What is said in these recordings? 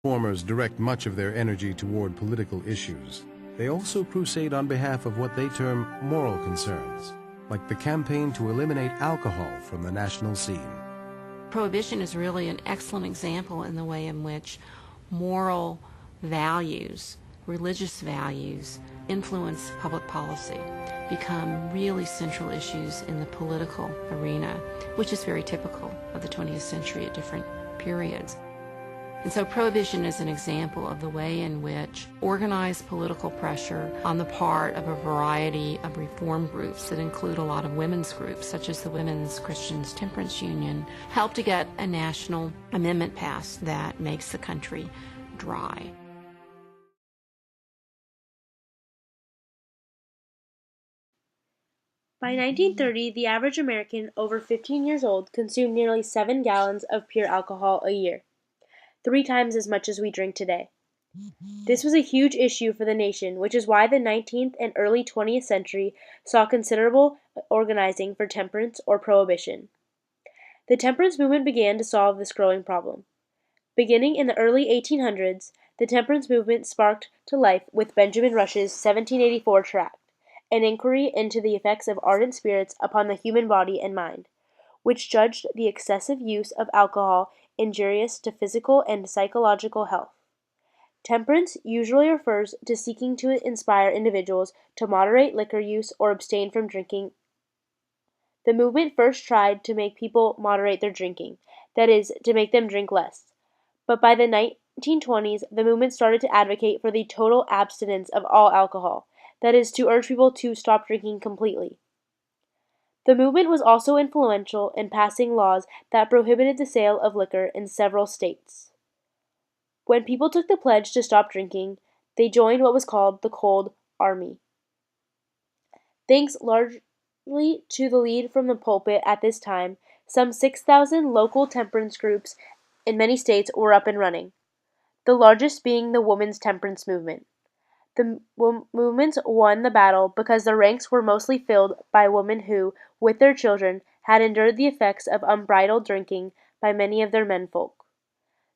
Reformers direct much of their energy toward political issues. They also crusade on behalf of what they term moral concerns, like the campaign to eliminate alcohol from the national scene. Prohibition is really an excellent example in the way in which moral values, religious values, influence public policy, become really central issues in the political arena, which is very typical of the 20th century at different periods. And so prohibition is an example of the way in which organized political pressure on the part of a variety of reform groups that include a lot of women's groups, such as the Women's Christian Temperance Union, helped to get a national amendment passed that makes the country dry. By 1930, the average American over 15 years old consumed nearly 7 gallons of pure alcohol a year, 3 times as much as we drink today. This was a huge issue for the nation, which is why the 19th and early 20th century saw considerable organizing for temperance or prohibition. The temperance movement began to solve this growing problem. Beginning in the early 1800s, the temperance movement sparked to life with Benjamin Rush's 1784 tract, an inquiry into the effects of ardent spirits upon the human body and mind, which judged the excessive use of alcohol injurious to physical and psychological health. Temperance usually refers to seeking to inspire individuals to moderate liquor use or abstain from drinking. The movement first tried to make people moderate their drinking, that is, to make them drink less. But by the 1920s, the movement started to advocate for the total abstinence of all alcohol, that is, to urge people to stop drinking completely. The movement was also influential in passing laws that prohibited the sale of liquor in several states. When people took the pledge to stop drinking, they joined what was called the Cold Army. Thanks largely to the lead from the pulpit at this time, some 6,000 local temperance groups in many states were up and running, the largest being the women's temperance movement. The movements won the battle because their ranks were mostly filled by women who, with their children, had endured the effects of unbridled drinking by many of their menfolk.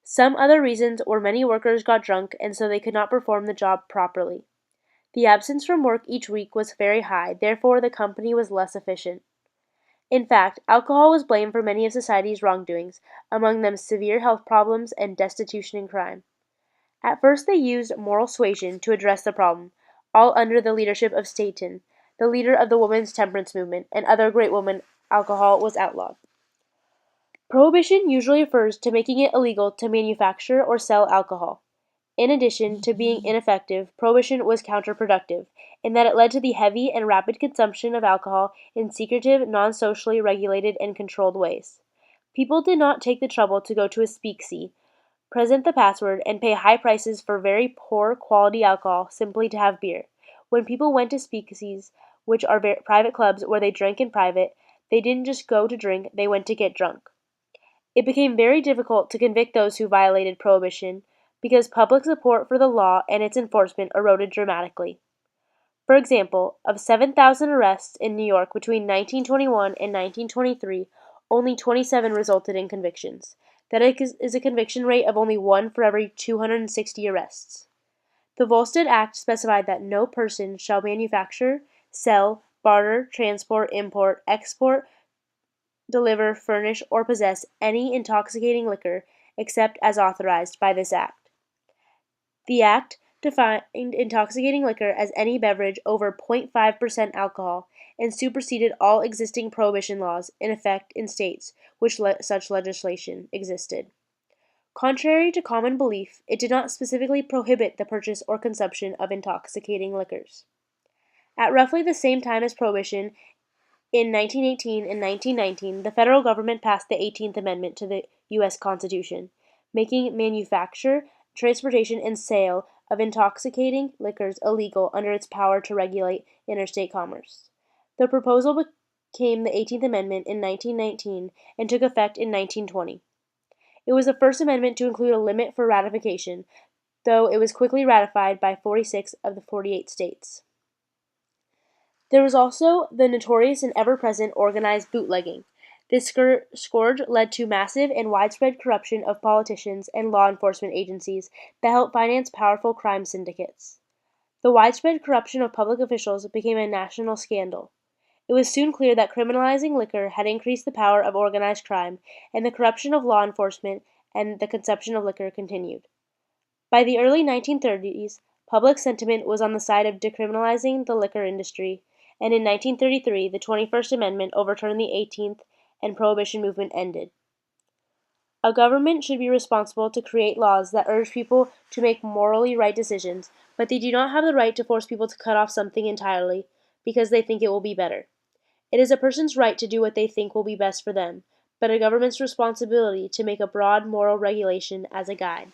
Some other reasons were many workers got drunk and so they could not perform the job properly. The absence from work each week was very high, therefore the company was less efficient. In fact, alcohol was blamed for many of society's wrongdoings, among them severe health problems and destitution and crime. At first they used moral suasion to address the problem, all under the leadership of Staten, the leader of the women's temperance movement, and other great women. Alcohol was outlawed. Prohibition usually refers to making it illegal to manufacture or sell alcohol. In addition to being ineffective, prohibition was counterproductive, in that it led to the heavy and rapid consumption of alcohol in secretive, non-socially regulated and controlled ways. People did not take the trouble to go to a speakeasy, present the password, and pay high prices for very poor quality alcohol simply to have beer. When people went to speakeasies, which are private clubs where they drank in private, they didn't just go to drink, they went to get drunk. It became very difficult to convict those who violated prohibition because public support for the law and its enforcement eroded dramatically. For example, of 7,000 arrests in New York between 1921 and 1923, only 27 resulted in convictions. That is a conviction rate of only 1 for every 260 arrests. The Volstead Act specified that no person shall manufacture, sell, barter, transport, import, export, deliver, furnish, or possess any intoxicating liquor except as authorized by this Act. The Act defined intoxicating liquor as any beverage over 0.5% alcohol and superseded all existing prohibition laws in effect in states which such legislation existed. Contrary to common belief, it did not specifically prohibit the purchase or consumption of intoxicating liquors. At roughly the same time as prohibition, in 1918 and 1919, the federal government passed the 18th Amendment to the U.S. Constitution, making manufacture, transportation, and sale of intoxicating liquors illegal under its power to regulate interstate commerce. The proposal became the 18th Amendment in 1919 and took effect in 1920. It was the first amendment to include a limit for ratification, though it was quickly ratified by 46 of the 48 states. There was also the notorious and ever-present organized bootlegging. This scourge led to massive and widespread corruption of politicians and law enforcement agencies that helped finance powerful crime syndicates. The widespread corruption of public officials became a national scandal. It was soon clear that criminalizing liquor had increased the power of organized crime, and the corruption of law enforcement and the consumption of liquor continued. By the early 1930s, public sentiment was on the side of decriminalizing the liquor industry, and in 1933, the 21st Amendment overturned the 18th and Prohibition movement ended. A government should be responsible to create laws that urge people to make morally right decisions, but they do not have the right to force people to cut off something entirely because they think it will be better. It is a person's right to do what they think will be best for them, but a government's responsibility to make a broad moral regulation as a guide.